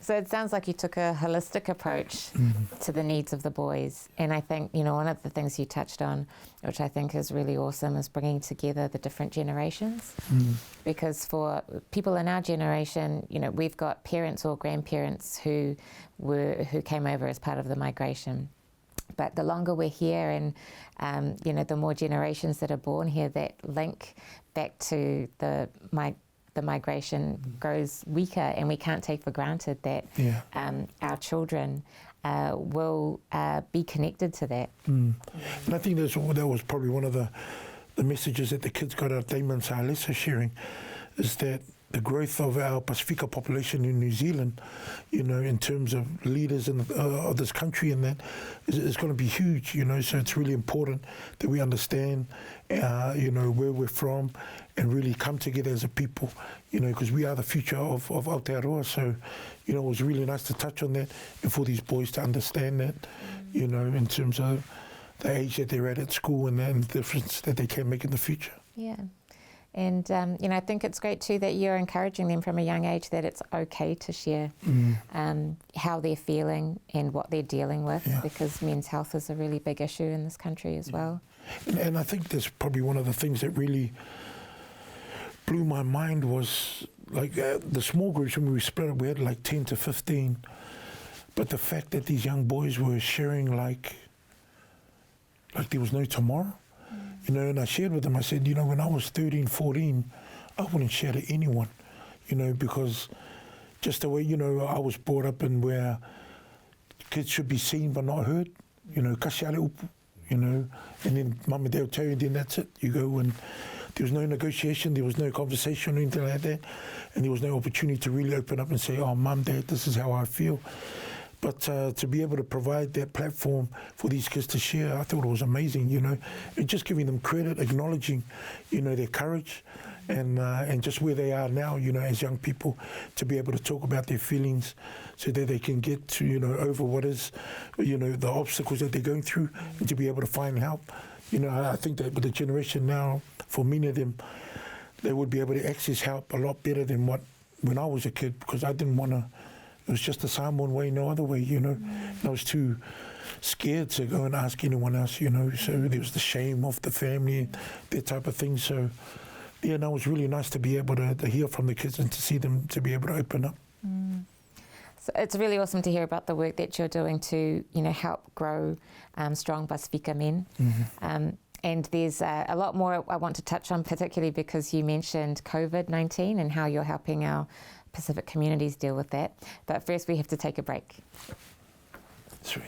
So it sounds like you took a holistic approach to the needs of the boys. And I think, you know, one of the things you touched on, which I think is really awesome, is bringing together the different generations. Because for people in our generation, you know, we've got parents or grandparents who came over as part of the migration. But the longer we're here and, you know, the more generations that are born here, that link back to the migration grows weaker, and we can't take for granted that our children will be connected to that. And I think that was probably one of the messages that the kids got out of Damon Salesa sharing, is that the growth of our Pasifika population in New Zealand, you know, in terms of leaders of this country, and that is going to be huge, you know. So it's really important that we understand, you know, where we're from, and really come together as a people, you know, because we are the future of Aotearoa. So, you know, it was really nice to touch on that, and for these boys to understand that, you know, in terms of the age that they're at school, and the difference that they can make in the future. Yeah. And, you know, I think it's great too that you're encouraging them from a young age that it's okay to share how they're feeling and what they're dealing with, because men's health is a really big issue in this country as well. And I think that's probably one of the things that really blew my mind was, like, the small groups, when we split up, we had like 10 to 15. But the fact that these young boys were sharing like there was no tomorrow. You know, and I shared with them, I said, you know, when I was 13, 14, I wouldn't share to anyone, you know, because just the way, you know, I was brought up in where kids should be seen but not heard, you know, kasiare upu, you know, and then mum and dad will tell you, then that's it, you go, and there was no negotiation, there was no conversation or anything like that, and there was no opportunity to really open up and say, oh, mum, dad, this is how I feel. But to be able to provide that platform for these kids to share, I thought it was amazing, you know, and just giving them credit, acknowledging, you know, their courage and just where they are now, you know, as young people, to be able to talk about their feelings so that they can get to, you know, over what is, you know, the obstacles that they're going through, and to be able to find help. You know, I think that with the generation now, for many of them, they would be able to access help a lot better than when I was a kid, because I didn't want to. It was just the Samoan way, no other way, you know. And I was too scared to go and ask anyone else, you know. So there was the shame of the family, that type of thing. So, yeah, and it was really nice to be able to hear from the kids and to see them to be able to open up. So it's really awesome to hear about the work that you're doing to, you know, help grow strong Pasifika men. And there's a lot more I want to touch on, particularly because you mentioned COVID-19 and how you're helping our Pacific communities deal with that. But first we have to take a break. Sweet.